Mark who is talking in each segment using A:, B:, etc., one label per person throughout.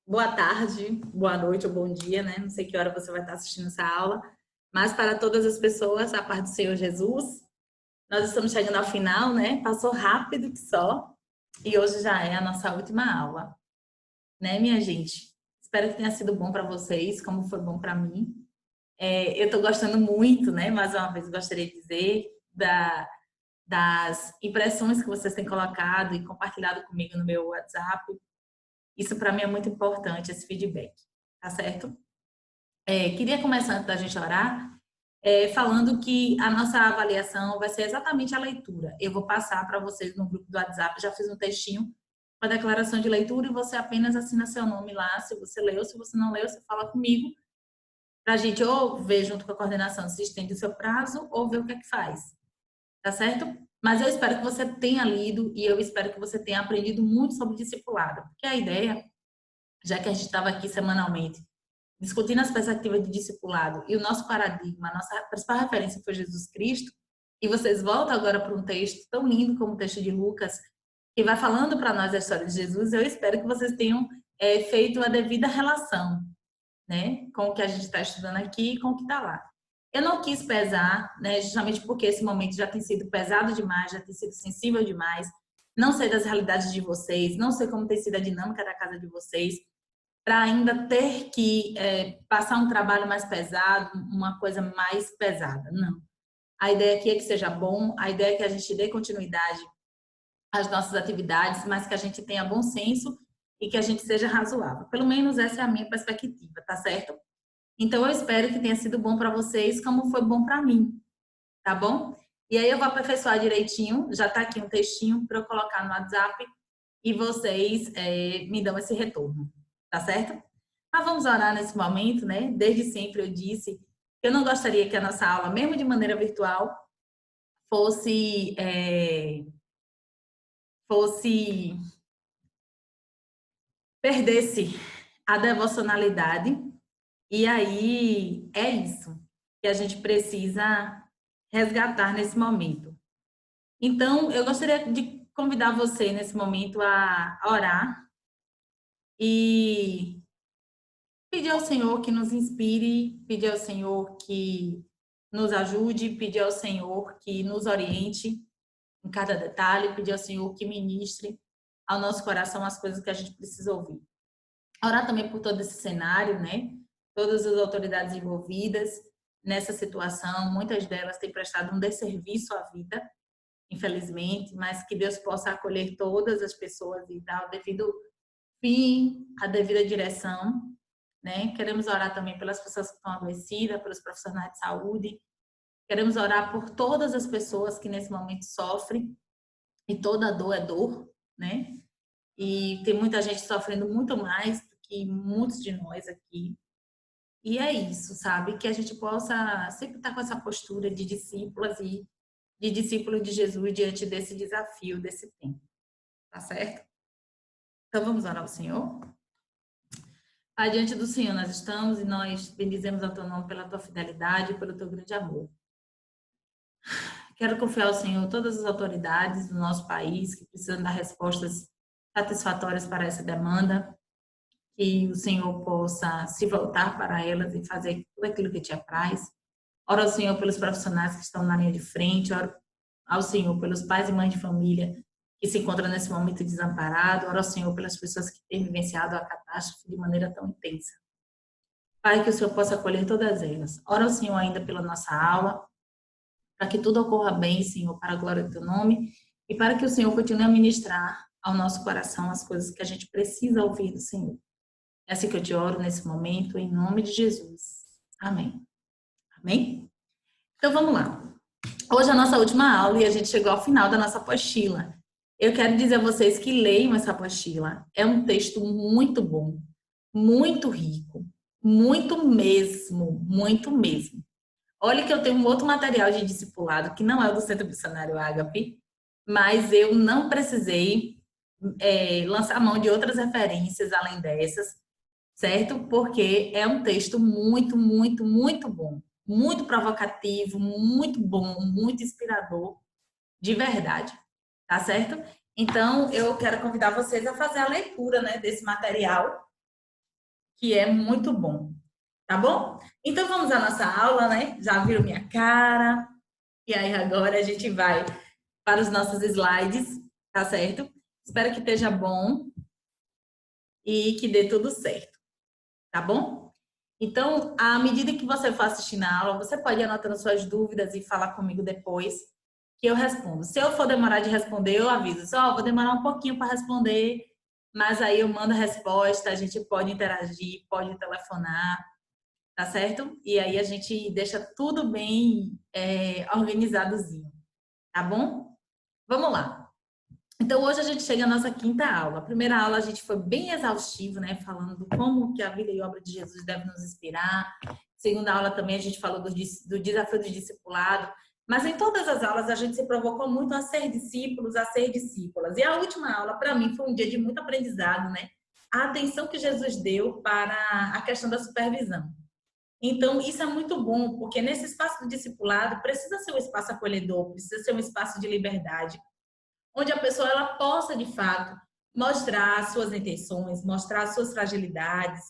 A: Boa tarde, boa noite ou bom dia, né? Não sei que hora você vai estar assistindo essa aula, mas para todas as pessoas, a paz do Senhor Jesus, nós estamos chegando ao final, né? Passou rápido que só, e hoje já é a nossa última aula, né, minha gente? Espero que tenha sido bom para vocês, como foi bom para mim. Eu estou gostando muito, né? Mais uma vez, gostaria de dizer das impressões que vocês têm colocado e compartilhado comigo no meu WhatsApp. Isso para mim é muito importante, esse feedback, tá certo? Queria começar antes da gente orar, falando que a nossa avaliação vai ser exatamente a leitura. Eu vou passar para vocês no grupo do WhatsApp, já fiz um textinho com a declaração de leitura e você apenas assina seu nome lá, se você leu, se você não leu, você fala comigo, para a gente ou ver junto com a coordenação se estende o seu prazo ou ver o que é que faz, tá certo? Mas eu espero que você tenha lido e eu espero que você tenha aprendido muito sobre discipulado, porque a ideia, já que a gente estava aqui semanalmente, discutindo as perspectivas de discipulado e o nosso paradigma, a nossa principal referência foi Jesus Cristo, e vocês voltam agora para um texto tão lindo como o texto de Lucas, que vai falando para nós a história de Jesus, eu espero que vocês tenham feito a devida relação, né, com o que a gente está estudando aqui e com o que está lá. Eu não quis pesar, né, justamente porque esse momento já tem sido pesado demais, já tem sido sensível demais, não sei das realidades de vocês, não sei como tem sido a dinâmica da casa de vocês, para ainda ter que passar um trabalho mais pesado, uma coisa mais pesada. Não. A ideia aqui é que seja bom, a ideia é que a gente dê continuidade às nossas atividades, mas que a gente tenha bom senso e que a gente seja razoável. Pelo menos essa é a minha perspectiva, tá certo? Então eu espero que tenha sido bom para vocês, como foi bom para mim, tá bom? E aí eu vou aperfeiçoar direitinho, já está aqui um textinho para eu colocar no WhatsApp e vocês me dão esse retorno, tá certo? Mas vamos orar nesse momento, né? Desde sempre eu disse que eu não gostaria que a nossa aula, mesmo de maneira virtual, fosse fosse perdesse a devocionalidade. E aí é isso que a gente precisa resgatar nesse momento. Então, eu gostaria de convidar você nesse momento a orar e pedir ao Senhor que nos inspire, pedir ao Senhor que nos ajude, pedir ao Senhor que nos oriente em cada detalhe, pedir ao Senhor que ministre ao nosso coração as coisas que a gente precisa ouvir. Orar também por todo esse cenário, né? Todas as autoridades envolvidas nessa situação, muitas delas têm prestado um desserviço à vida, infelizmente, mas que Deus possa acolher todas as pessoas e dar o devido fim, a devida direção, né? Queremos orar também pelas pessoas que estão adoecidas, pelos profissionais de saúde. Queremos orar por todas as pessoas que nesse momento sofrem, e toda dor é dor, né? E tem muita gente sofrendo muito mais do que muitos de nós aqui. E é isso, sabe? Que a gente possa sempre estar com essa postura de discípulas e de discípulo de Jesus diante desse desafio, desse tempo. Tá certo? Então vamos orar ao Senhor? Pai, diante do Senhor nós estamos e nós bendizemos ao teu nome pela tua fidelidade e pelo teu grande amor. Quero confiar ao Senhor todas as autoridades do nosso país que precisam dar respostas satisfatórias para essa demanda, que o Senhor possa se voltar para elas e fazer tudo aquilo que te apraz. Oro ao Senhor pelos profissionais que estão na linha de frente, oro ao Senhor pelos pais e mães de família que se encontram nesse momento desamparados, oro ao Senhor pelas pessoas que têm vivenciado a catástrofe de maneira tão intensa. Pai, que o Senhor possa acolher todas elas. Oro ao Senhor ainda pela nossa aula, para que tudo ocorra bem, Senhor, para a glória do teu nome, e para que o Senhor continue a ministrar ao nosso coração as coisas que a gente precisa ouvir do Senhor. É assim que eu te oro nesse momento, em nome de Jesus. Amém. Amém? Então vamos lá. Hoje é a nossa última aula e a gente chegou ao final da nossa apostila. Eu quero dizer a vocês que leiam essa apostila. É um texto muito bom, muito rico, muito mesmo, muito mesmo. Olha que eu tenho um outro material de discipulado, que não é o do Centro Missionário Ágape, mas eu não precisei lançar mão de outras referências além dessas, certo? Porque é um texto muito, muito, muito bom, muito provocativo, muito bom, muito inspirador, de verdade, tá certo? Então, eu quero convidar vocês a fazer a leitura, né, desse material que é muito bom, tá bom? Então vamos à nossa aula, né? Já viram minha cara? E aí agora a gente vai para os nossos slides, tá certo? Espero que esteja bom e que dê tudo certo, tá bom? Então, à medida que você for assistindo a aula, você pode ir anotando suas dúvidas e falar comigo depois, que eu respondo. Se eu for demorar de responder, eu aviso. Só, vou demorar um pouquinho para responder, mas aí eu mando a resposta, a gente pode interagir, pode telefonar, tá certo? E aí a gente deixa tudo bem organizadozinho, tá bom? Vamos lá. Então, hoje a gente chega à nossa quinta aula. A primeira aula a gente foi bem exaustivo, né? Falando do como que a vida e obra de Jesus deve nos inspirar. Segunda aula também a gente falou do desafio do discipulado. Mas em todas as aulas a gente se provocou muito a ser discípulos, a ser discípulas. E a última aula, para mim, foi um dia de muito aprendizado, né? A atenção que Jesus deu para a questão da supervisão. Então, isso é muito bom, porque nesse espaço do discipulado precisa ser um espaço acolhedor, precisa ser um espaço de liberdade, onde a pessoa ela possa, de fato, mostrar as suas intenções, mostrar as suas fragilidades,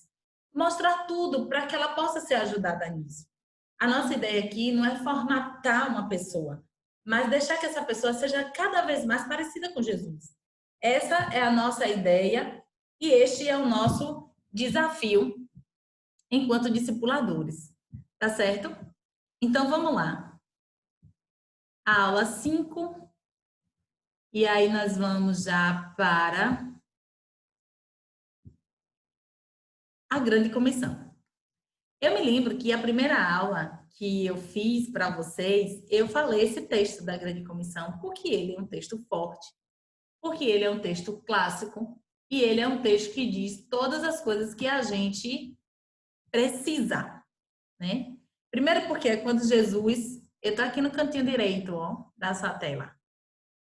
A: mostrar tudo para que ela possa ser ajudada nisso. A nossa ideia aqui não é formatar uma pessoa, mas deixar que essa pessoa seja cada vez mais parecida com Jesus. Essa é a nossa ideia e este é o nosso desafio enquanto discipuladores. Tá certo? Então, vamos lá. A aula 5. E aí nós vamos já para a grande comissão. Eu me lembro que a primeira aula que eu fiz para vocês, eu falei esse texto da grande comissão, porque ele é um texto forte, porque ele é um texto clássico e ele é um texto que diz todas as coisas que a gente precisa, né? Primeiro porque é quando Jesus, eu tô aqui no cantinho direito, ó, da sua tela.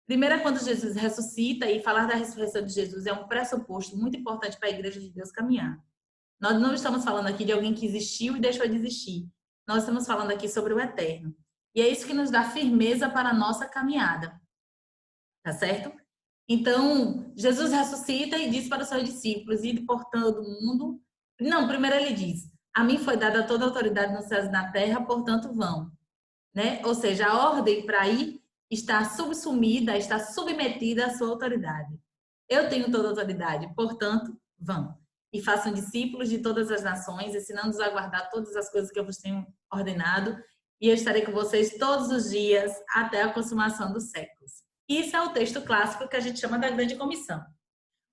A: Primeiro é quando Jesus ressuscita, e falar da ressurreição de Jesus é um pressuposto muito importante para a Igreja de Deus caminhar. Nós não estamos falando aqui de alguém que existiu e deixou de existir. Nós estamos falando aqui sobre o eterno. E é isso que nos dá firmeza para a nossa caminhada. Tá certo? Então, Jesus ressuscita e diz para os seus discípulos, ide por todo mundo. Não, primeiro ele diz, a mim foi dada toda a autoridade nos céus e na terra, portanto vão. Né? Ou seja, a ordem para ir está subsumida, está submetida à sua autoridade. Eu tenho toda a autoridade, portanto, vão. E façam discípulos de todas as nações, ensinando-os a guardar todas as coisas que eu vos tenho ordenado, e eu estarei com vocês todos os dias até a consumação dos séculos. Isso é o texto clássico que a gente chama da Grande Comissão.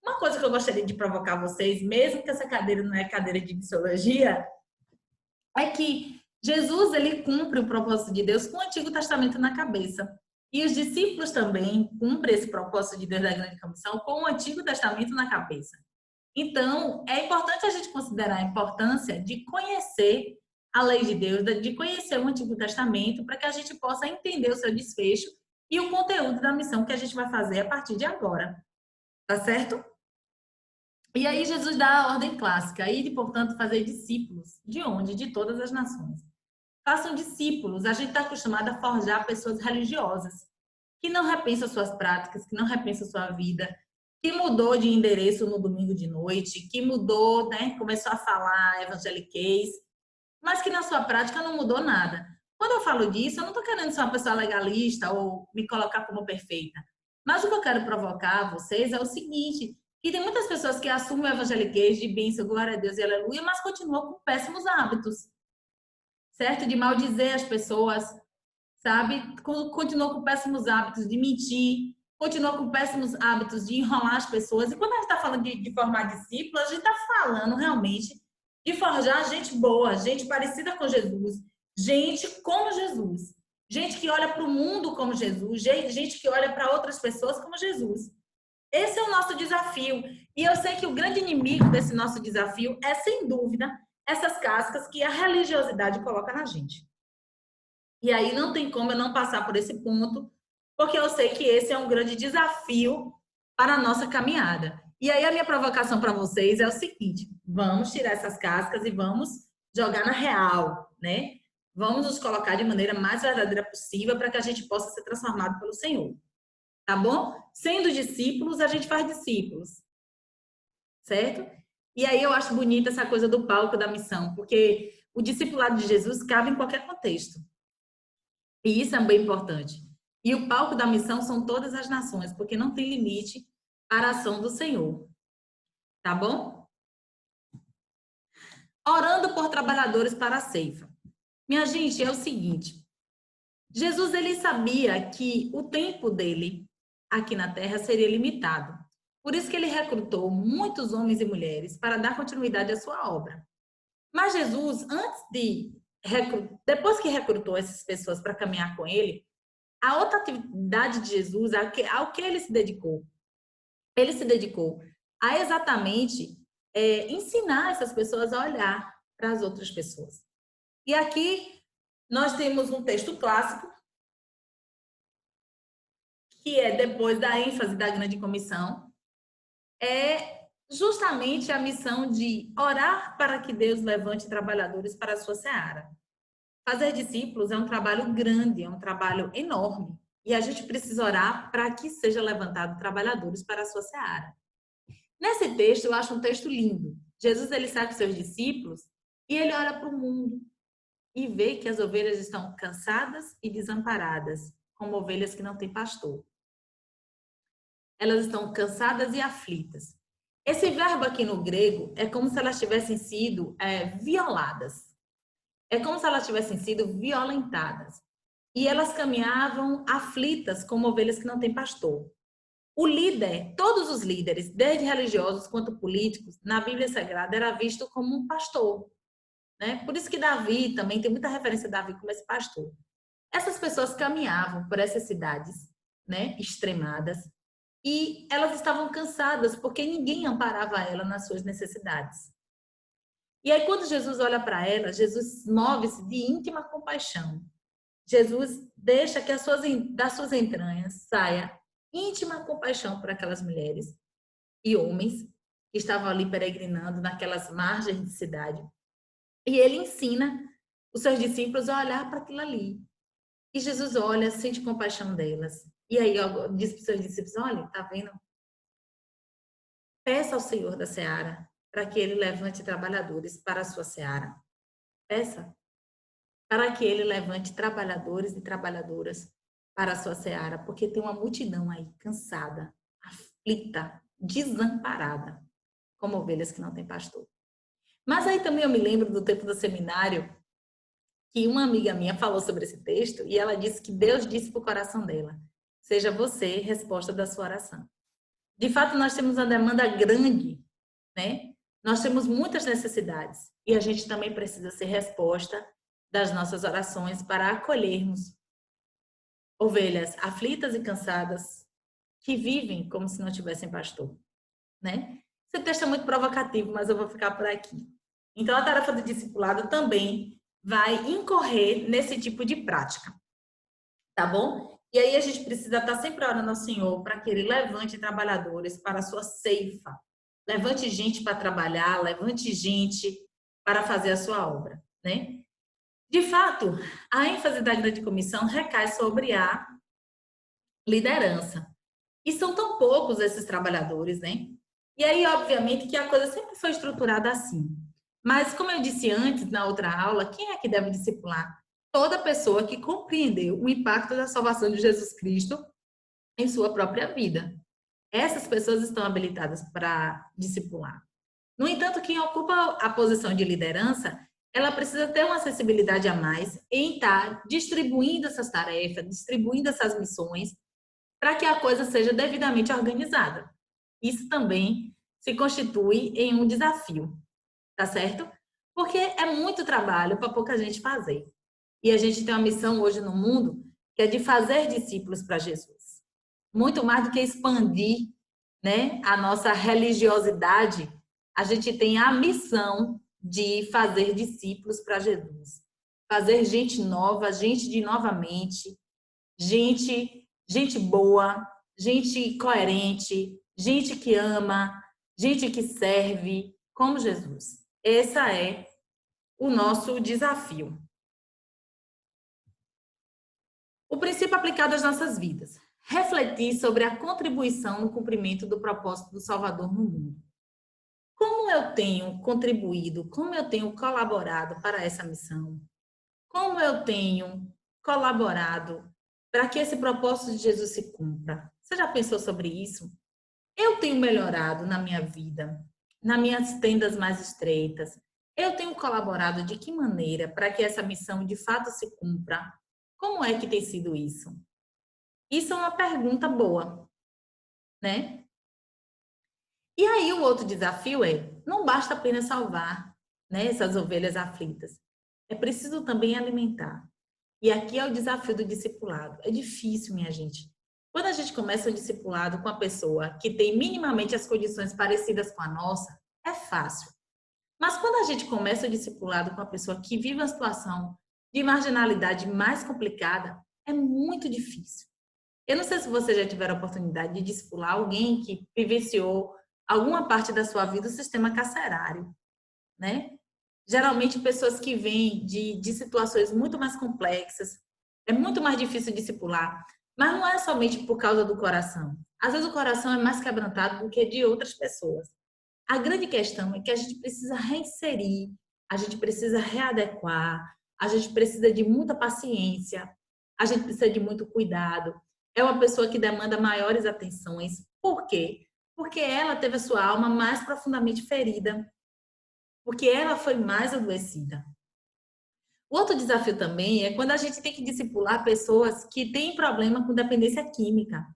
A: Uma coisa que eu gostaria de provocar vocês, mesmo que essa cadeira não é cadeira de missiologia, é que Jesus ele cumpre o propósito de Deus com o Antigo Testamento na cabeça. E os discípulos também cumprem esse propósito de Deus da Grande Comissão com o Antigo Testamento na cabeça. Então, é importante a gente considerar a importância de conhecer a lei de Deus, de conhecer o Antigo Testamento, para que a gente possa entender o seu desfecho e o conteúdo da missão que a gente vai fazer a partir de agora. Tá certo? E aí Jesus dá a ordem clássica, e portanto, fazer discípulos. De onde? De todas as nações. Façam discípulos. A gente está acostumado a forjar pessoas religiosas, que não repensam suas práticas, que não repensam sua vida, que mudou de endereço no domingo de noite, que mudou, né, começou a falar evangeliquez, mas que na sua prática não mudou nada. Quando eu falo disso, eu não estou querendo ser uma pessoa legalista ou me colocar como perfeita. Mas o que eu quero provocar a vocês é o seguinte, que tem muitas pessoas que assumem o evangeliquez de bênção, glória a Deus e aleluia, mas continuam com péssimos hábitos, certo? De maldizer as pessoas, sabe? Continuam com péssimos hábitos de mentir, continuam com péssimos hábitos de enrolar as pessoas. E quando a gente está falando de formar discípulos, a gente está falando realmente de forjar gente boa, gente parecida com Jesus, gente como Jesus, gente que olha para o mundo como Jesus, gente que olha para outras pessoas como Jesus. Esse é o nosso desafio. E eu sei que o grande inimigo desse nosso desafio é, sem dúvida, essas cascas que a religiosidade coloca na gente. E aí não tem como eu não passar por esse ponto, porque eu sei que esse é um grande desafio para a nossa caminhada. E aí a minha provocação para vocês é o seguinte: vamos tirar essas cascas e vamos jogar na real, né? Vamos nos colocar de maneira mais verdadeira possível para que a gente possa ser transformado pelo Senhor. Tá bom? Sendo discípulos, a gente faz discípulos. Certo? E aí eu acho bonita essa coisa do palco da missão, porque o discipulado de Jesus cabe em qualquer contexto. E isso é bem importante. E o palco da missão são todas as nações, porque não tem limite para a ação do Senhor. Tá bom? Orando por trabalhadores para a ceifa. Minha gente, é o seguinte. Jesus, ele sabia que o tempo dele aqui na Terra seria limitado. Por isso que ele recrutou muitos homens e mulheres para dar continuidade à sua obra. Mas Jesus, depois que recrutou essas pessoas para caminhar com ele, a outra atividade de Jesus, ao que ele se dedicou? Ele se dedicou a exatamente ensinar essas pessoas a olhar para as outras pessoas. E aqui nós temos um texto clássico, que é depois da ênfase da grande comissão, é justamente a missão de orar para que Deus levante trabalhadores para a sua seara. Fazer discípulos é um trabalho grande, é um trabalho enorme. E a gente precisa orar para que seja levantado trabalhadores para a sua seara. Nesse texto, eu acho um texto lindo. Jesus, ele sai com seus discípulos e ele olha para o mundo e vê que as ovelhas estão cansadas e desamparadas, como ovelhas que não têm pastor. Elas estão cansadas e aflitas. Esse verbo aqui no grego é como se elas tivessem sido violadas. É como se elas tivessem sido violentadas. E elas caminhavam aflitas como ovelhas que não têm pastor. O líder, todos os líderes, desde religiosos quanto políticos, na Bíblia Sagrada era visto como um pastor. Né? Por isso que Davi também tem muita referência a Davi como esse pastor. Essas pessoas caminhavam por essas cidades, né, extremadas, e elas estavam cansadas porque ninguém amparava ela nas suas necessidades. E aí quando Jesus olha para elas, Jesus move-se de íntima compaixão. Jesus deixa que das suas entranhas saia íntima compaixão por aquelas mulheres e homens que estavam ali peregrinando naquelas margens de cidade. E ele ensina os seus discípulos a olhar para aquilo ali. E Jesus olha, sente compaixão delas. E aí diz para os seus discípulos, olha, tá vendo? Peça ao Senhor da seara para que ele levante trabalhadores para a sua seara. Peça para que ele levante trabalhadores e trabalhadoras para a sua seara, porque tem uma multidão aí cansada, aflita, desamparada, como ovelhas que não têm pastor. Mas aí também eu me lembro do tempo do seminário, que uma amiga minha falou sobre esse texto e ela disse que Deus disse para o coração dela, seja você resposta da sua oração. De fato, nós temos uma demanda grande, né? Nós temos muitas necessidades e a gente também precisa ser resposta das nossas orações para acolhermos ovelhas aflitas e cansadas que vivem como se não tivessem pastor, né? Esse texto é muito provocativo, mas eu vou ficar por aqui. Então, a tarefa do discipulado também vai incorrer nesse tipo de prática, tá bom? E aí a gente precisa estar sempre orando ao Senhor para que Ele levante trabalhadores para a sua ceifa. Levante gente para trabalhar, levante gente para fazer a sua obra, né? De fato, a ênfase da grande comissão recai sobre a liderança. E são tão poucos esses trabalhadores, né? E aí, obviamente, que a coisa sempre foi estruturada assim. Mas, como eu disse antes, na outra aula, quem é que deve discipular? Toda pessoa que compreendeu o impacto da salvação de Jesus Cristo em sua própria vida. Essas pessoas estão habilitadas para discipular. No entanto, quem ocupa a posição de liderança, ela precisa ter uma acessibilidade a mais em estar distribuindo essas tarefas, distribuindo essas missões, para que a coisa seja devidamente organizada. Isso também se constitui em um desafio, tá certo? Porque é muito trabalho para pouca gente fazer. E a gente tem uma missão hoje no mundo que é de fazer discípulos para Jesus. Muito mais do que expandir, né, a nossa religiosidade, a gente tem a missão de fazer discípulos para Jesus. Fazer gente nova, gente de nova mente, gente boa, gente coerente, gente que ama, gente que serve, como Jesus. Esse é o nosso desafio. O princípio aplicado às nossas vidas. Refletir sobre a contribuição no cumprimento do propósito do Salvador no mundo. Como eu tenho contribuído, como eu tenho colaborado para essa missão? Como eu tenho colaborado para que esse propósito de Jesus se cumpra? Você já pensou sobre isso? Eu tenho melhorado na minha vida, nas minhas tendas mais estreitas. Eu tenho colaborado de que maneira para que essa missão de fato se cumpra? Como é que tem sido isso? Isso é uma pergunta boa, né? E aí o outro desafio é, não basta apenas salvar, né, essas ovelhas aflitas. É preciso também alimentar. E aqui é o desafio do discipulado. É difícil, minha gente. Quando a gente começa o discipulado com a pessoa que tem minimamente as condições parecidas com a nossa, é fácil. Mas quando a gente começa o discipulado com a pessoa que vive uma situação de marginalidade mais complicada, é muito difícil. Eu não sei se você já tiver a oportunidade de discipular alguém que vivenciou alguma parte da sua vida o sistema carcerário, né? Geralmente pessoas que vêm de situações muito mais complexas, é muito mais difícil discipular, mas não é somente por causa do coração. Às vezes o coração é mais quebrantado do que de outras pessoas. A grande questão é que a gente precisa reinserir, a gente precisa readequar, a gente precisa de muita paciência, a gente precisa de muito cuidado. É uma pessoa que demanda maiores atenções. Por quê? Porque ela teve a sua alma mais profundamente ferida, porque ela foi mais adoecida. O outro desafio também é quando a gente tem que discipular pessoas que têm problema com dependência química.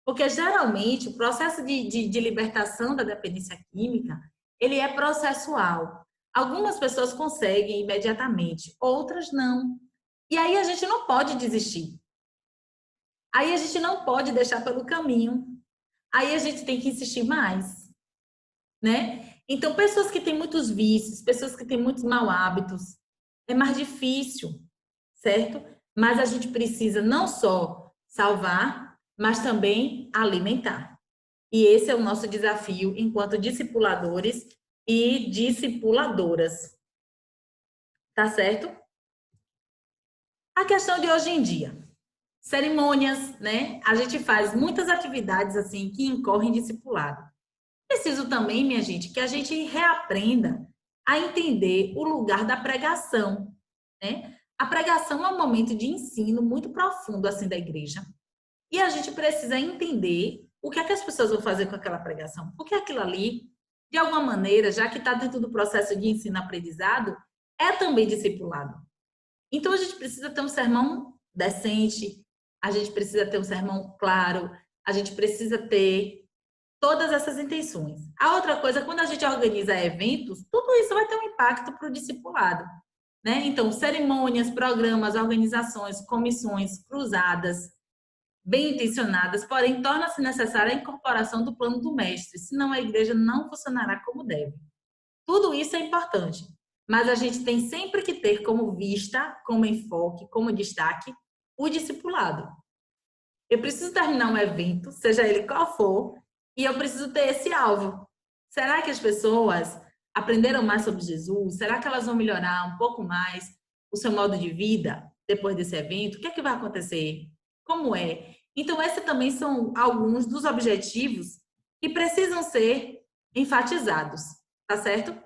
A: Porque geralmente o processo de libertação da dependência química, ele é processual. Algumas pessoas conseguem imediatamente, outras não. E aí a gente não pode desistir. Aí a gente não pode deixar pelo caminho. Aí a gente tem que insistir mais, né? Então, pessoas que têm muitos vícios, pessoas que têm muitos maus hábitos, é mais difícil, certo? Mas a gente precisa não só salvar, mas também alimentar. E esse é o nosso desafio enquanto discipuladores e discipuladoras. Tá certo? A questão de hoje em dia. Cerimônias, né? A gente faz muitas atividades assim que incorrem em discipulado. Preciso também, minha gente, que a gente reaprenda a entender o lugar da pregação, né? A pregação é um momento de ensino muito profundo assim da igreja. E a gente precisa entender o que é que as pessoas vão fazer com aquela pregação. Porque aquilo ali, de alguma maneira, já que está dentro do processo de ensino-aprendizado, é também discipulado. Então, a gente precisa ter um sermão decente, a gente precisa ter um sermão claro, a gente precisa ter todas essas intenções. A outra coisa, quando a gente organiza eventos, tudo isso vai ter um impacto para o discipulado, né? Então, cerimônias, programas, organizações, comissões, cruzadas, bem intencionadas, porém torna-se necessária a incorporação do plano do mestre, senão a igreja não funcionará como deve. Tudo isso é importante, mas a gente tem sempre que ter como vista, como enfoque, como destaque, o discipulado. Eu preciso terminar um evento, seja ele qual for, e eu preciso ter esse alvo. Será que as pessoas aprenderam mais sobre Jesus? Será que elas vão melhorar um pouco mais o seu modo de vida depois desse evento? O que é que vai acontecer? Como é? Então, esses também são alguns dos objetivos que precisam ser enfatizados, tá certo?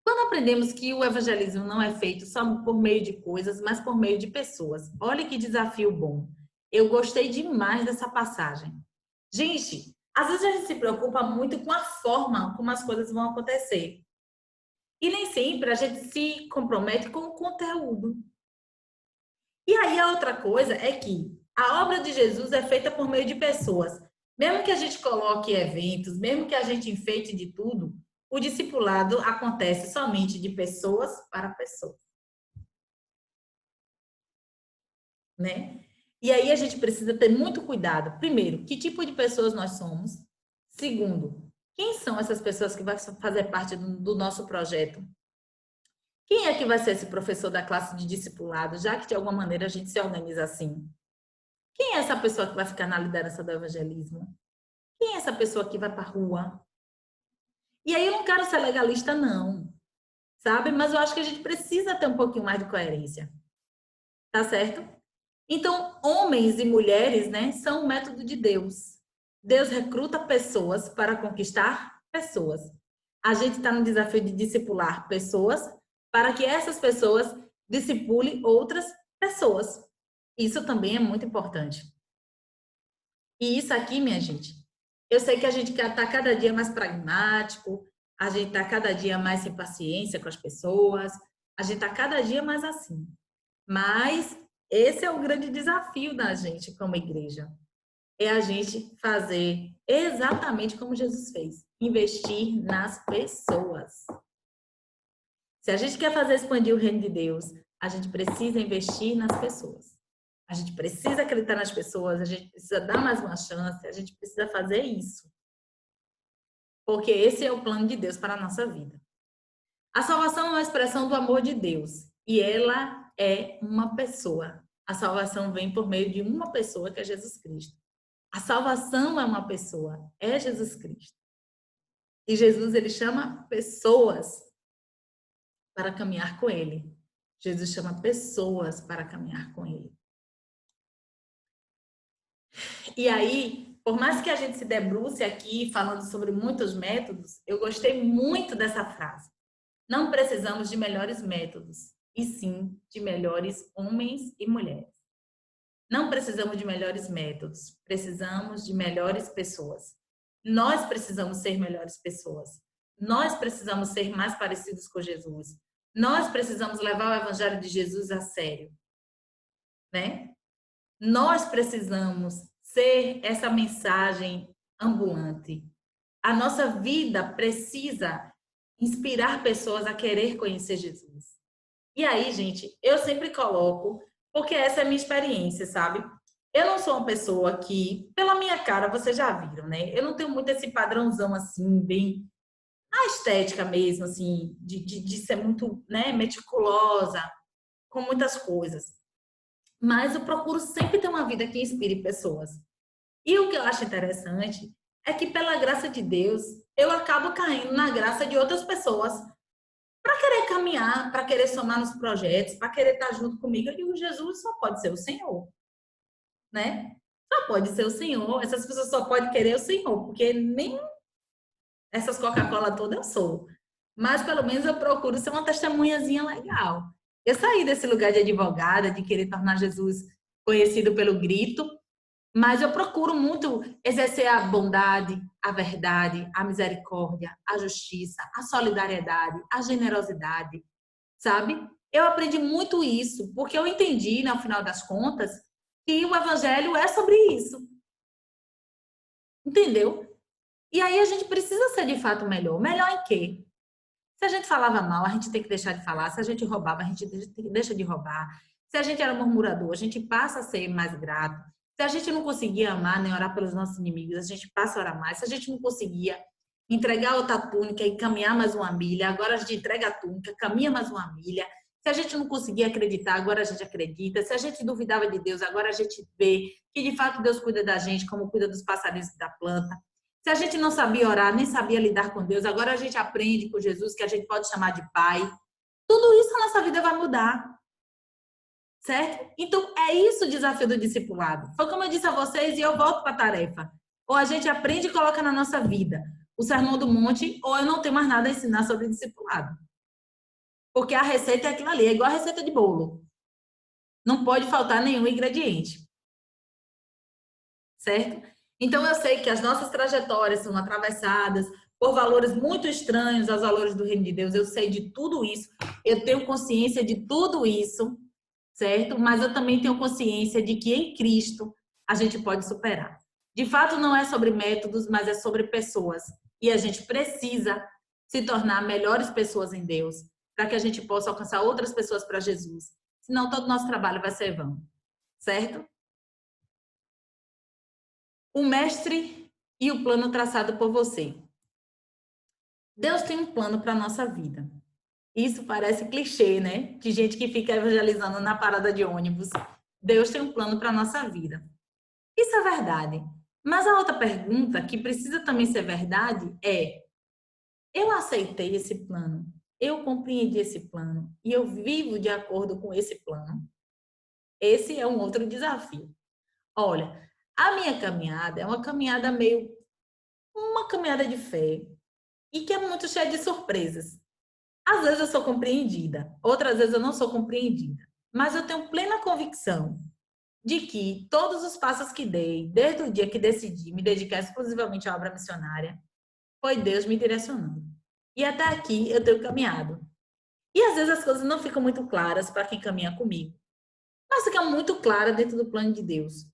A: Quando aprendemos que o evangelismo não é feito só por meio de coisas, mas por meio de pessoas. Olha que desafio bom. Eu gostei demais dessa passagem. Gente, às vezes a gente se preocupa muito com a forma como as coisas vão acontecer. E nem sempre a gente se compromete com o conteúdo. E aí a outra coisa é que a obra de Jesus é feita por meio de pessoas. Mesmo que a gente coloque eventos, mesmo que a gente enfeite de tudo, o discipulado acontece somente de pessoas para pessoas, né? E aí a gente precisa ter muito cuidado. Primeiro, que tipo de pessoas nós somos? Segundo, quem são essas pessoas que vão fazer parte do nosso projeto? Quem é que vai ser esse professor da classe de discipulado, já que de alguma maneira a gente se organiza assim? Quem é essa pessoa que vai ficar na liderança do evangelismo? Quem é essa pessoa que vai para a rua? E aí eu não quero ser legalista, não, sabe? Mas eu acho que a gente precisa ter um pouquinho mais de coerência, tá certo? Então, homens e mulheres, né, são o método de Deus. Deus recruta pessoas para conquistar pessoas. A gente está no desafio de discipular pessoas para que essas pessoas discipulem outras pessoas. Isso também é muito importante. E isso aqui, minha gente, eu sei que a gente está cada dia mais pragmático, a gente está cada dia mais sem paciência com as pessoas, a gente está cada dia mais assim. Mas esse é o grande desafio da gente como igreja. É a gente fazer exatamente como Jesus fez, investir nas pessoas. Se a gente quer fazer expandir o reino de Deus, a gente precisa investir nas pessoas. A gente precisa acreditar nas pessoas, a gente precisa dar mais uma chance, a gente precisa fazer isso. Porque esse é o plano de Deus para a nossa vida. A salvação é uma expressão do amor de Deus e ela é uma pessoa. A salvação vem por meio de uma pessoa, que é Jesus Cristo. A salvação é uma pessoa, é Jesus Cristo. E Jesus, ele chama pessoas para caminhar com ele. Jesus chama pessoas para caminhar com ele. E aí, por mais que a gente se debruce aqui falando sobre muitos métodos, eu gostei muito dessa frase. Não precisamos de melhores métodos, e sim de melhores homens e mulheres. Não precisamos de melhores métodos, precisamos de melhores pessoas. Nós precisamos ser melhores pessoas. Nós precisamos ser mais parecidos com Jesus. Nós precisamos levar o evangelho de Jesus a sério, né? Nós precisamos ser essa mensagem ambulante. A nossa vida precisa inspirar pessoas a querer conhecer Jesus. E aí, gente, eu sempre coloco, porque essa é a minha experiência, sabe? Eu não sou uma pessoa que, pela minha cara, vocês já viram, né? Eu não tenho muito esse padrãozão assim, bem a estética mesmo, assim, de ser muito, né, meticulosa com muitas coisas. Mas eu procuro sempre ter uma vida que inspire pessoas. E o que eu acho interessante é que, pela graça de Deus, eu acabo caindo na graça de outras pessoas para querer caminhar, para querer somar nos projetos, para querer estar junto comigo. Eu digo, Jesus só pode ser o Senhor, né? Só pode ser o Senhor. Essas pessoas só podem querer o Senhor, porque nem essas Coca-Cola todas eu sou. Mas pelo menos eu procuro ser uma testemunhazinha legal. Eu saí desse lugar de advogada, de querer tornar Jesus conhecido pelo grito, mas eu procuro muito exercer a bondade, a verdade, a misericórdia, a justiça, a solidariedade, a generosidade, sabe? Eu aprendi muito isso, porque eu entendi, no final das contas, que o evangelho é sobre isso. Entendeu? E aí a gente precisa ser de fato melhor. Melhor em quê? Se a gente falava mal, a gente tem que deixar de falar. Se a gente roubava, a gente deixa de roubar. Se a gente era murmurador, a gente passa a ser mais grato. Se a gente não conseguia amar nem orar pelos nossos inimigos, a gente passa a orar mais. Se a gente não conseguia entregar outra túnica e caminhar mais uma milha, agora a gente entrega a túnica, caminha mais uma milha. Se a gente não conseguia acreditar, agora a gente acredita. Se a gente duvidava de Deus, agora a gente vê que de fato Deus cuida da gente, como cuida dos passarinhos da planta. Se a gente não sabia orar, nem sabia lidar com Deus, agora a gente aprende com Jesus que a gente pode chamar de Pai. Tudo isso a nossa vida vai mudar. Certo? Então, é isso o desafio do discipulado. Foi como eu disse a vocês e eu volto para a tarefa. Ou a gente aprende e coloca na nossa vida o Sermão do Monte, ou eu não tenho mais nada a ensinar sobre discipulado. Porque a receita é aquilo ali, é igual a receita de bolo. Não pode faltar nenhum ingrediente. Certo? Então, eu sei que as nossas trajetórias são atravessadas por valores muito estranhos aos valores do Reino de Deus. Eu sei de tudo isso. Eu tenho consciência de tudo isso, certo? Mas eu também tenho consciência de que em Cristo a gente pode superar. De fato, não é sobre métodos, mas é sobre pessoas. E a gente precisa se tornar melhores pessoas em Deus, para que a gente possa alcançar outras pessoas para Jesus. Senão, todo o nosso trabalho vai ser vão, certo? O mestre e o plano traçado por você. Deus tem um plano para a nossa vida. Isso parece clichê, né? De gente que fica evangelizando na parada de ônibus. Deus tem um plano para a nossa vida. Isso é verdade. Mas a outra pergunta, que precisa também ser verdade, é: eu aceitei esse plano? Eu compreendi esse plano? E eu vivo de acordo com esse plano? Esse é um outro desafio. Olha, a minha caminhada é uma caminhada meio... uma caminhada de fé. e que é muito cheia de surpresas. Às vezes eu sou compreendida, outras vezes eu não sou compreendida, mas eu tenho plena convicção de que todos os passos que dei, desde o dia que decidi me dedicar exclusivamente à obra missionária, foi Deus me direcionando. E até aqui eu tenho caminhado. E às vezes as coisas não ficam muito claras para quem caminha comigo, mas ficam muito claras dentro do plano de Deus.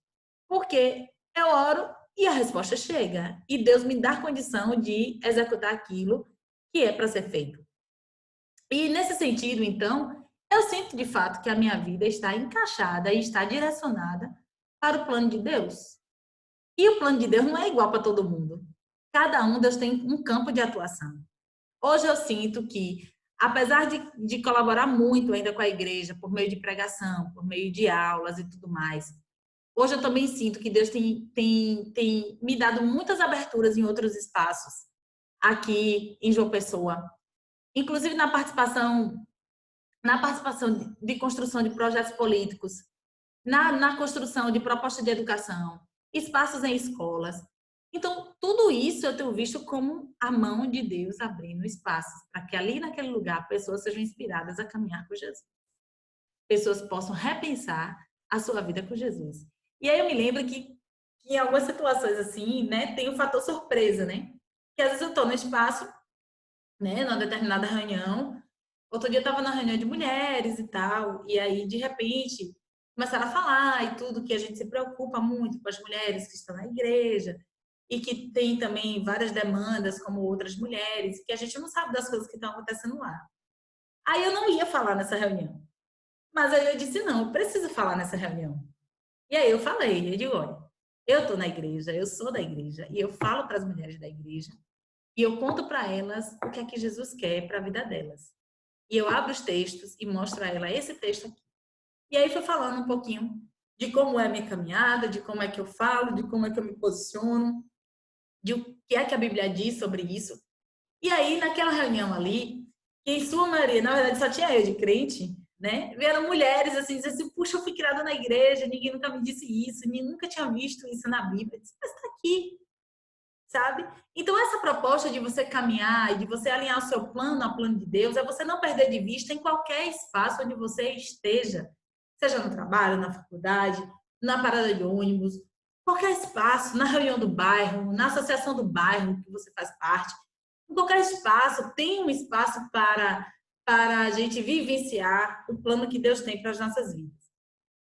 A: Porque eu oro e a resposta chega. E Deus me dá condição de executar aquilo que é para ser feito. E nesse sentido, então, eu sinto de fato que a minha vida está encaixada e está direcionada para o plano de Deus. E o plano de Deus não é igual para todo mundo. Cada um, Deus tem um campo de atuação. Hoje eu sinto que, apesar de colaborar muito ainda com a igreja, por meio de pregação, por meio de aulas e tudo mais, hoje eu também sinto que Deus tem me dado muitas aberturas em outros espaços, aqui em João Pessoa. Inclusive na participação de construção de projetos políticos, na construção de propostas de educação, espaços em escolas. Então, tudo isso eu tenho visto como a mão de Deus abrindo espaços para que ali naquele lugar pessoas sejam inspiradas a caminhar com Jesus. Pessoas possam repensar a sua vida com Jesus. E aí eu me lembro que em algumas situações assim, né, tem o fator surpresa, né? Que às vezes eu estou no espaço, né, numa determinada reunião. Outro dia eu estava na reunião de mulheres e tal, e aí de repente começaram a falar e tudo, que a gente se preocupa muito com as mulheres que estão na igreja e que tem também várias demandas como outras mulheres, que a gente não sabe das coisas que estão acontecendo lá. Aí eu não ia falar nessa reunião, mas aí eu disse, não, eu preciso falar nessa reunião. E aí eu falei, eu digo, olha, eu estou na igreja, eu sou da igreja, e eu falo para as mulheres da igreja, e eu conto para elas o que é que Jesus quer para a vida delas. E eu abro os textos e mostro a ela esse texto aqui. E aí foi falando um pouquinho de como é a minha caminhada, de como é que eu falo, de como é que eu me posiciono, de o que é que a Bíblia diz sobre isso. E aí, naquela reunião ali, que em sua maioria, na verdade, só tinha eu de crente, né? Vieram mulheres assim, dizendo assim, puxa, eu fui criada na igreja, ninguém nunca me disse isso, ninguém nunca tinha visto isso na Bíblia. Eu disse, mas está aqui, sabe? Então, essa proposta de você caminhar e de você alinhar o seu plano ao plano de Deus é você não perder de vista em qualquer espaço onde você esteja, seja no trabalho, na faculdade, na parada de ônibus, qualquer espaço, na reunião do bairro, na associação do bairro que você faz parte, em qualquer espaço, tem um espaço para a gente vivenciar o plano que Deus tem para as nossas vidas,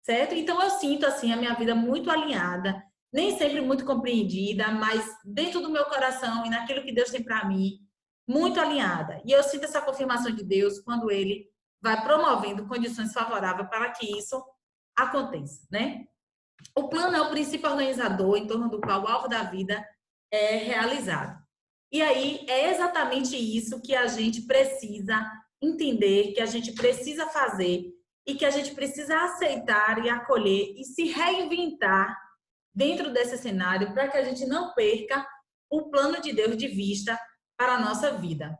A: certo? Então, eu sinto, assim, a minha vida muito alinhada, nem sempre muito compreendida, mas dentro do meu coração e naquilo que Deus tem para mim, muito alinhada. E eu sinto essa confirmação de Deus quando Ele vai promovendo condições favoráveis para que isso aconteça, né? O plano é o princípio organizador em torno do qual o alvo da vida é realizado. E aí é exatamente isso que a gente precisa entender, que a gente precisa fazer e que a gente precisa aceitar e acolher e se reinventar dentro desse cenário para que a gente não perca o plano de Deus de vista para a nossa vida.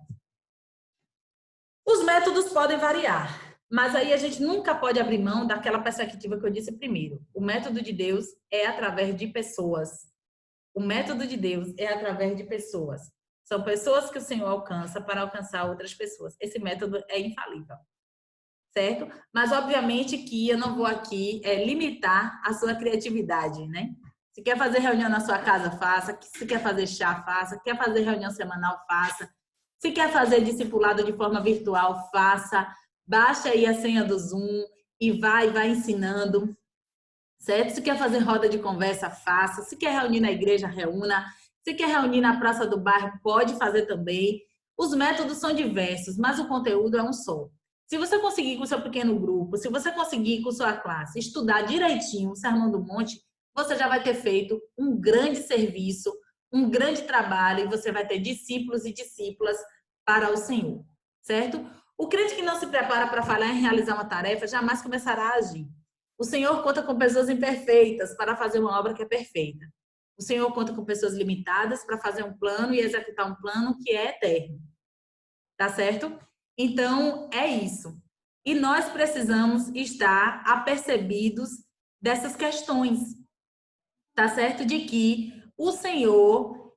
A: Os métodos podem variar, mas aí a gente nunca pode abrir mão daquela perspectiva que eu disse primeiro. O método de Deus é através de pessoas. O método de Deus é através de pessoas. São pessoas que o Senhor alcança para alcançar outras pessoas. Esse método é infalível, certo? Mas, obviamente, que eu não vou aqui limitar a sua criatividade, né? Se quer fazer reunião na sua casa, faça. Se quer fazer chá, faça. Quer fazer reunião semanal, faça. Se quer fazer discipulado de forma virtual, faça. Baixa aí a senha do Zoom e vai ensinando, certo? Se quer fazer roda de conversa, faça. Se quer reunir na igreja, reúna. Se quer reunir na praça do bairro, pode fazer também. Os métodos são diversos, mas o conteúdo é um só. Se você conseguir com o seu pequeno grupo, se você conseguir com sua classe estudar direitinho o Sermão do Monte, você já vai ter feito um grande serviço, um grande trabalho, e você vai ter discípulos e discípulas para o Senhor, certo? O crente que não se prepara para falhar em realizar uma tarefa jamais começará a agir. O Senhor conta com pessoas imperfeitas para fazer uma obra que é perfeita. O Senhor conta com pessoas limitadas para fazer um plano e executar um plano que é eterno. Tá certo? Então, é isso. E nós precisamos estar apercebidos dessas questões. Tá certo? De que o Senhor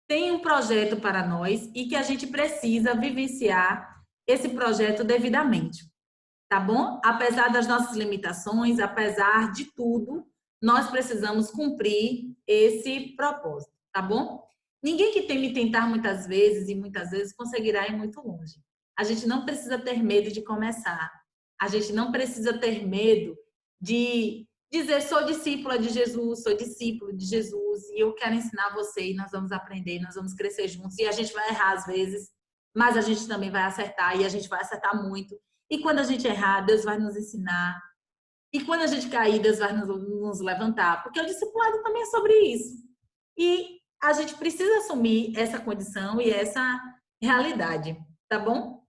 A: tem um projeto para nós e que a gente precisa vivenciar esse projeto devidamente, tá bom? Apesar das nossas limitações, apesar de tudo, nós precisamos cumprir esse propósito, tá bom? Ninguém que teme tentar muitas vezes e muitas vezes conseguirá ir muito longe. A gente não precisa ter medo de começar. A gente não precisa ter medo de dizer, sou discípula de Jesus, sou discípulo de Jesus e eu quero ensinar você e nós vamos aprender, nós vamos crescer juntos e a gente vai errar às vezes, mas a gente também vai acertar e a gente vai acertar muito. E quando a gente errar, Deus vai nos ensinar. E quando a gente cair, Deus vai nos levantar, porque o discipulado também é sobre isso. E a gente precisa assumir essa condição e essa realidade, tá bom?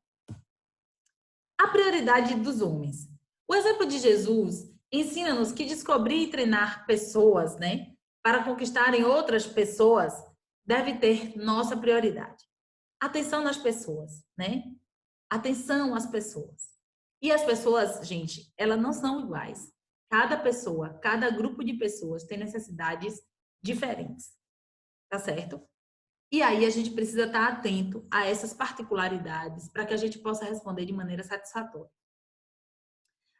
A: A prioridade dos homens. O exemplo de Jesus ensina-nos que descobrir e treinar pessoas, né, para conquistarem outras pessoas, deve ter nossa prioridade. Atenção nas pessoas, né? Atenção às pessoas. E as pessoas, gente, elas não são iguais. Cada pessoa, cada grupo de pessoas tem necessidades diferentes, tá certo? E aí a gente precisa estar atento a essas particularidades para que a gente possa responder de maneira satisfatória.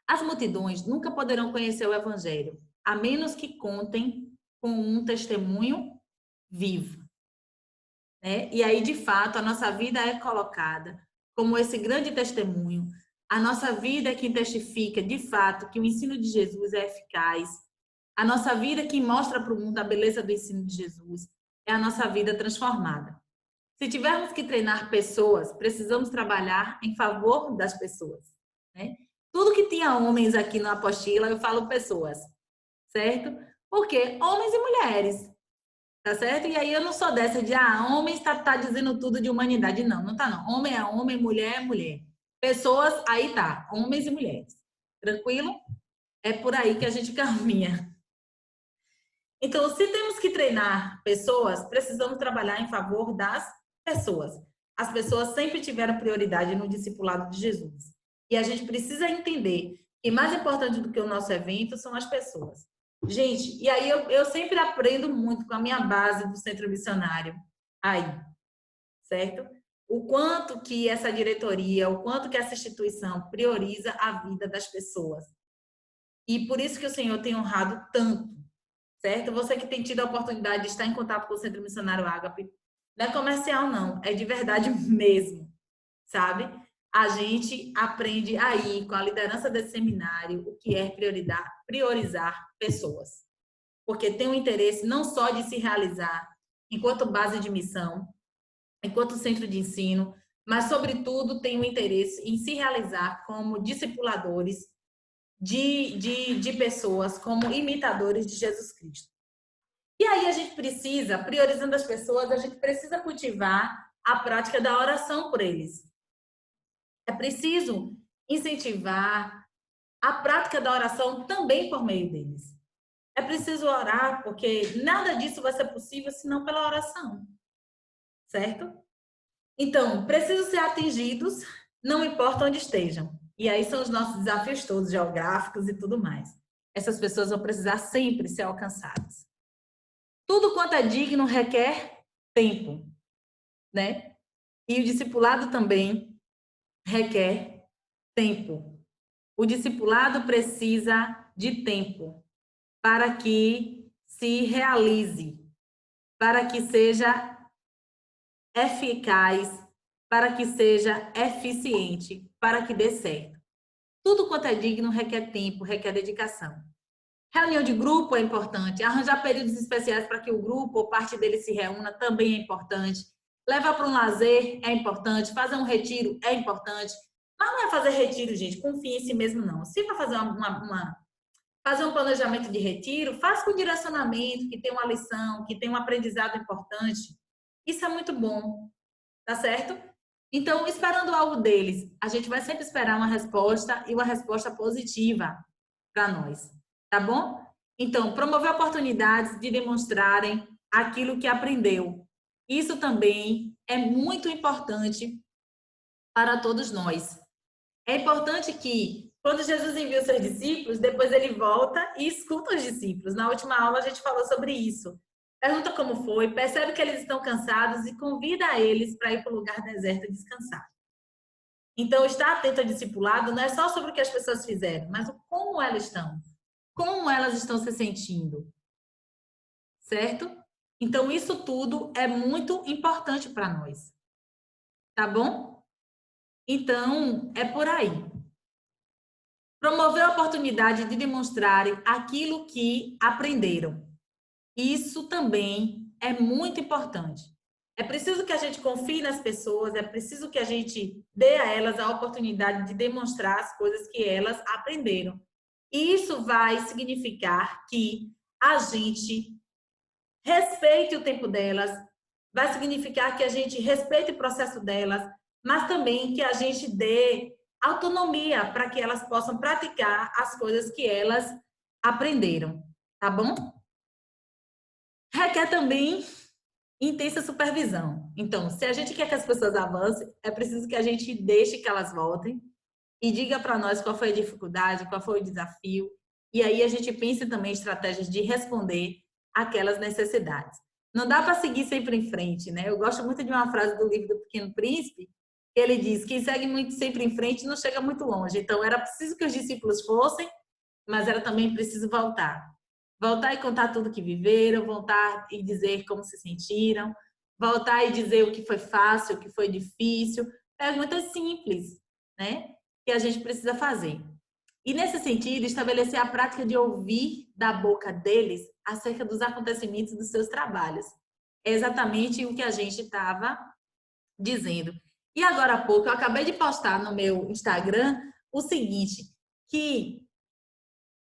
A: As multidões nunca poderão conhecer o Evangelho, a menos que contem com um testemunho vivo, né? E aí, de fato, a nossa vida é colocada como esse grande testemunho. A nossa vida é que testifica, de fato, que o ensino de Jesus é eficaz. A nossa vida que mostra para o mundo a beleza do ensino de Jesus é a nossa vida transformada. Se tivermos que treinar pessoas, precisamos trabalhar em favor das pessoas, né? Tudo que tinha homens aqui na apostila, eu falo pessoas, certo? Porque homens e mulheres, tá certo? E aí eu não sou dessa de, homem tá dizendo tudo de humanidade. Não, não tá não. Homem é homem, mulher é mulher. Pessoas, aí tá, homens e mulheres. Tranquilo? É por aí que a gente caminha. Então, se temos que treinar pessoas, precisamos trabalhar em favor das pessoas. As pessoas sempre tiveram prioridade no discipulado de Jesus. E a gente precisa entender que mais importante do que o nosso evento são as pessoas. Gente, e aí eu sempre aprendo muito com a minha base do Centro Missionário aí, certo? O quanto que essa diretoria, o quanto que essa instituição prioriza a vida das pessoas. E por isso que o Senhor tem honrado tanto, certo? Você que tem tido a oportunidade de estar em contato com o Centro Missionário Ágape, não é comercial não, é de verdade mesmo, sabe? A gente aprende aí, com a liderança desse seminário, o que é priorizar pessoas. Porque tem um interesse não só de se realizar enquanto base de missão, enquanto centro de ensino, mas, sobretudo, tem um interesse em se realizar como discipuladores de pessoas, como imitadores de Jesus Cristo. E aí a gente precisa, priorizando as pessoas, a gente precisa cultivar a prática da oração por eles. É preciso incentivar a prática da oração também por meio deles. É preciso orar, porque nada disso vai ser possível senão pela oração. Certo? Então, precisam ser atingidos, não importa onde estejam. E aí são os nossos desafios todos, geográficos e tudo mais. Essas pessoas vão precisar sempre ser alcançadas. Tudo quanto é digno requer tempo, né? E o discipulado também requer tempo. O discipulado precisa de tempo para que se realize, para que seja eficaz, para que seja eficiente, para que dê certo. Tudo quanto é digno requer tempo, requer dedicação. Reunião de grupo é importante, arranjar períodos especiais para que o grupo ou parte dele se reúna também é importante. Levar para um lazer é importante, fazer um retiro é importante. Mas não é fazer retiro, gente, confie em si mesmo, não. Se vai fazer fazer um planejamento de retiro, faz com direcionamento, que tem uma lição, que tem um aprendizado importante. Isso é muito bom, tá certo? Então, esperando algo deles, a gente vai sempre esperar uma resposta e uma resposta positiva para nós, tá bom? Então, promover oportunidades de demonstrarem aquilo que aprendeu. Isso também é muito importante para todos nós. É importante que, quando Jesus envia os seus discípulos, depois ele volta e escuta os discípulos. Na última aula, a gente falou sobre isso. pergunta como foi, percebe que eles estão cansados e convida eles para ir para o lugar deserto e descansar. Então, estar atento ao discipulado não é só sobre o que as pessoas fizeram, mas o como elas estão. Como elas estão se sentindo. Certo? Então, isso tudo é muito importante para nós. Tá bom? Então, é por aí. Promover a oportunidade de demonstrarem aquilo que aprenderam. Isso também é muito importante. É preciso que a gente confie nas pessoas, é preciso que a gente dê a elas a oportunidade de demonstrar as coisas que elas aprenderam. E isso vai significar que a gente respeite o tempo delas, vai significar que a gente respeite o processo delas, mas também que a gente dê autonomia para que elas possam praticar as coisas que elas aprenderam, tá bom? Requer também intensa supervisão. Então, se a gente quer que as pessoas avancem, é preciso que a gente deixe que elas voltem e diga para nós qual foi a dificuldade, qual foi o desafio, e aí a gente pense também em estratégias de responder aquelas necessidades. Não dá para seguir sempre em frente, né? Eu gosto muito de uma frase do livro do Pequeno Príncipe, que ele diz: quem segue muito sempre em frente não chega muito longe. Então, era preciso que os discípulos fossem, mas era também preciso voltar. Voltar e contar tudo que viveram, voltar e dizer como se sentiram, voltar e dizer o que foi fácil, o que foi difícil. Perguntas simples, né? Que a gente precisa fazer. E, nesse sentido, estabelecer a prática de ouvir da boca deles acerca dos acontecimentos dos seus trabalhos. É exatamente o que a gente estava dizendo. E agora há pouco, eu acabei de postar no meu Instagram o seguinte, que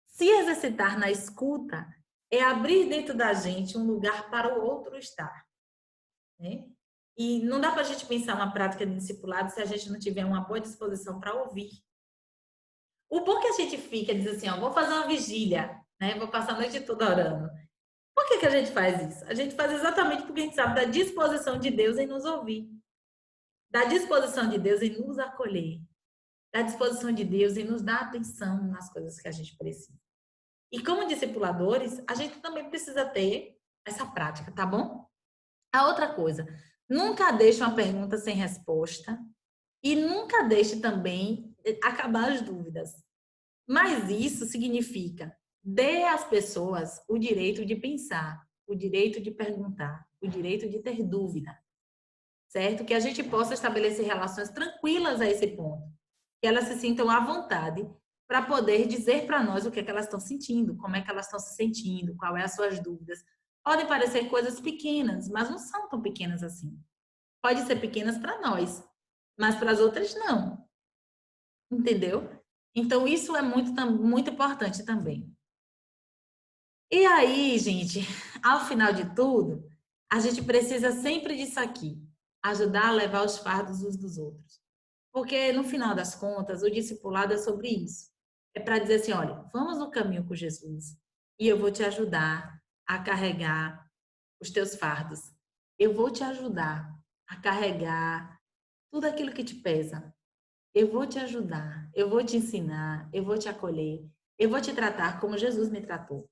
A: se exercitar na escuta é abrir dentro da gente um lugar para o outro estar, né? E não dá para a gente pensar uma prática de discipulado se a gente não tiver uma boa disposição para ouvir. O bom que a gente fica, diz assim, ó, vou fazer uma vigília, né? Vou passar a noite toda orando. Por que a gente faz isso? A gente faz exatamente porque a gente sabe da disposição de Deus em nos ouvir, da disposição de Deus em nos acolher, da disposição de Deus em nos dar atenção nas coisas que a gente precisa. E como discipuladores, a gente também precisa ter essa prática, tá bom? A outra coisa, nunca deixe uma pergunta sem resposta e nunca deixe também acabar as dúvidas. Mas isso significa dê às pessoas o direito de pensar, o direito de perguntar, o direito de ter dúvida, certo? Que a gente possa estabelecer relações tranquilas a esse ponto, que elas se sintam à vontade para poder dizer para nós o que é que elas estão sentindo, como é que elas estão se sentindo, qual é as suas dúvidas. Podem parecer coisas pequenas, mas não são tão pequenas assim. Pode ser pequenas para nós, mas para as outras não. Entendeu? Então, isso é muito importante também. E aí, gente, ao final de tudo, a gente precisa sempre disso aqui, ajudar a levar os fardos uns dos outros. Porque, no final das contas, o discipulado é sobre isso. É para dizer assim, olha, vamos no caminho com Jesus e eu vou te ajudar a carregar os teus fardos. Eu vou te ajudar a carregar tudo aquilo que te pesa. Eu vou te ajudar, eu vou te ensinar, eu vou te acolher, eu vou te tratar como Jesus me tratou.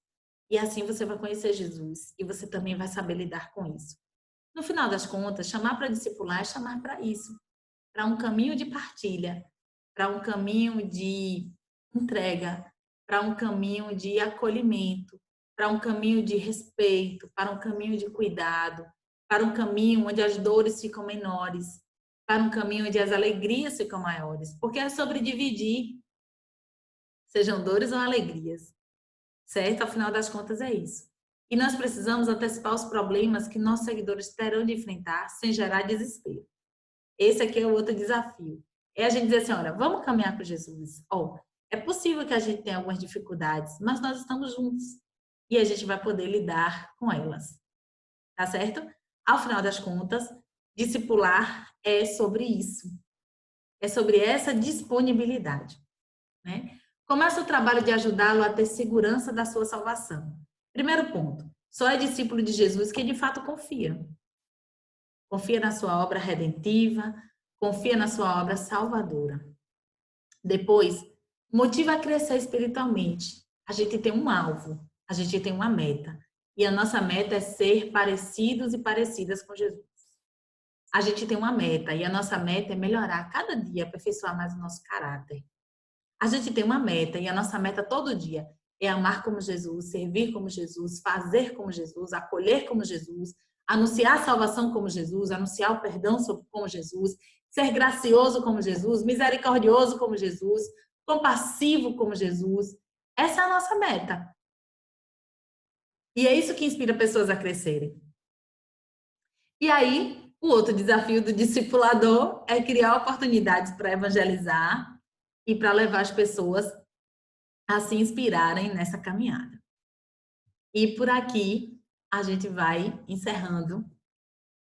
A: E assim você vai conhecer Jesus e você também vai saber lidar com isso. No final das contas, chamar para discipular é chamar para isso, para um caminho de partilha, para um caminho de entrega, para um caminho de acolhimento, para um caminho de respeito, para um caminho de cuidado, para um caminho onde as dores ficam menores, para um caminho onde as alegrias ficam maiores, porque é sobre dividir, sejam dores ou alegrias, certo? Afinal das contas é isso. E nós precisamos antecipar os problemas que nossos seguidores terão de enfrentar sem gerar desespero. Esse aqui é o outro desafio. É a gente dizer assim, olha, vamos caminhar com Jesus. É possível que a gente tenha algumas dificuldades, mas nós estamos juntos e a gente vai poder lidar com elas. Tá certo? Ao final das contas, discipular é sobre isso. É sobre essa disponibilidade, né? Começa o trabalho de ajudá-lo a ter segurança da sua salvação. Primeiro ponto, só é discípulo de Jesus quem de fato confia. Confia na sua obra redentiva, confia na sua obra salvadora. Depois, motiva a crescer espiritualmente. A gente tem um alvo, a gente tem uma meta. E a nossa meta é ser parecidos e parecidas com Jesus. A gente tem uma meta e a nossa meta é melhorar cada dia, aperfeiçoar mais o nosso caráter. A gente tem uma meta e a nossa meta todo dia é amar como Jesus, servir como Jesus, fazer como Jesus, acolher como Jesus, anunciar a salvação como Jesus, anunciar o perdão como Jesus, ser gracioso como Jesus, misericordioso como Jesus, compassivo como Jesus. Essa é a nossa meta. E é isso que inspira pessoas a crescerem. E aí, o outro desafio do discipulador é criar oportunidades para evangelizar e para levar as pessoas a se inspirarem nessa caminhada. E por aqui a gente vai encerrando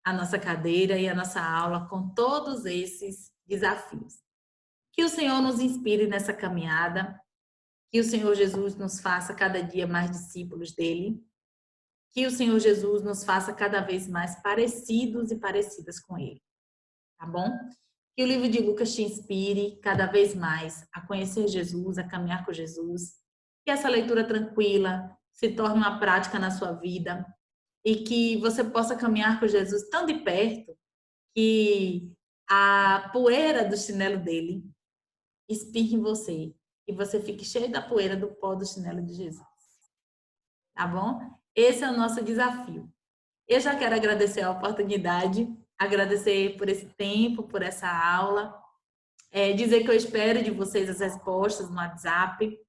A: a nossa cadeira e a nossa aula com todos esses desafios. Que o Senhor nos inspire nessa caminhada, que o Senhor Jesus nos faça cada dia mais discípulos dele, que o Senhor Jesus nos faça cada vez mais parecidos e parecidas com ele, tá bom? Que o livro de Lucas te inspire cada vez mais a conhecer Jesus, a caminhar com Jesus, que essa leitura tranquila se torne uma prática na sua vida e que você possa caminhar com Jesus tão de perto que a poeira do chinelo dele espirre em você e você fique cheio da poeira do pó do chinelo de Jesus. Tá bom? Esse é o nosso desafio. Eu já quero agradecer a oportunidade, agradecer por esse tempo, por essa aula, dizer que eu espero de vocês as respostas no WhatsApp,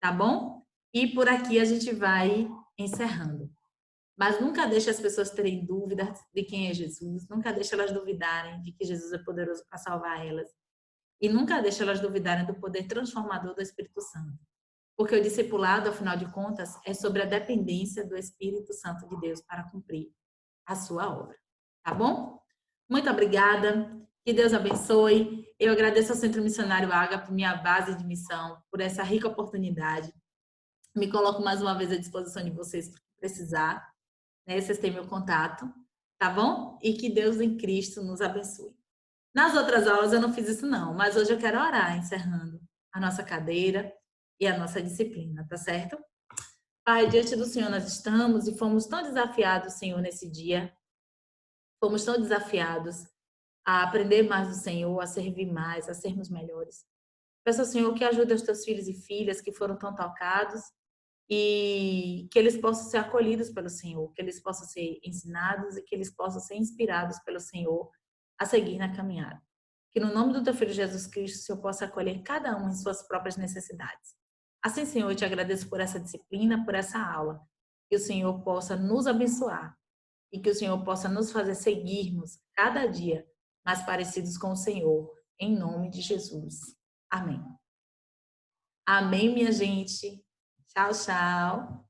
A: tá bom? E por aqui a gente vai encerrando. Mas nunca deixe as pessoas terem dúvidas de quem é Jesus, nunca deixe elas duvidarem de que Jesus é poderoso para salvar elas. E nunca deixe elas duvidarem do poder transformador do Espírito Santo. Porque o discipulado, afinal de contas, é sobre a dependência do Espírito Santo de Deus para cumprir a sua obra. Tá bom? Muito obrigada. Que Deus abençoe. Eu agradeço ao Centro Missionário Ágape, minha base de missão, por essa rica oportunidade. Me coloco mais uma vez à disposição de vocês para precisar. Né? Vocês têm meu contato, tá bom? E que Deus em Cristo nos abençoe. Nas outras aulas eu não fiz isso não, mas hoje eu quero orar, encerrando a nossa cadeira e a nossa disciplina, tá certo? Pai, diante do Senhor nós estamos e fomos tão desafiados, Senhor, nesse dia. Fomos tão desafiados a aprender mais do Senhor, a servir mais, a sermos melhores. Peço ao Senhor que ajude os teus filhos e filhas que foram tão tocados e que eles possam ser acolhidos pelo Senhor, que eles possam ser ensinados e que eles possam ser inspirados pelo Senhor a seguir na caminhada. Que no nome do teu Filho Jesus Cristo, o Senhor possa acolher cada um em suas próprias necessidades. Assim, Senhor, eu te agradeço por essa disciplina, por essa aula. Que o Senhor possa nos abençoar e que o Senhor possa nos fazer seguirmos cada dia mais parecidos com o Senhor, em nome de Jesus. Amém. Amém, minha gente. Tchau, tchau.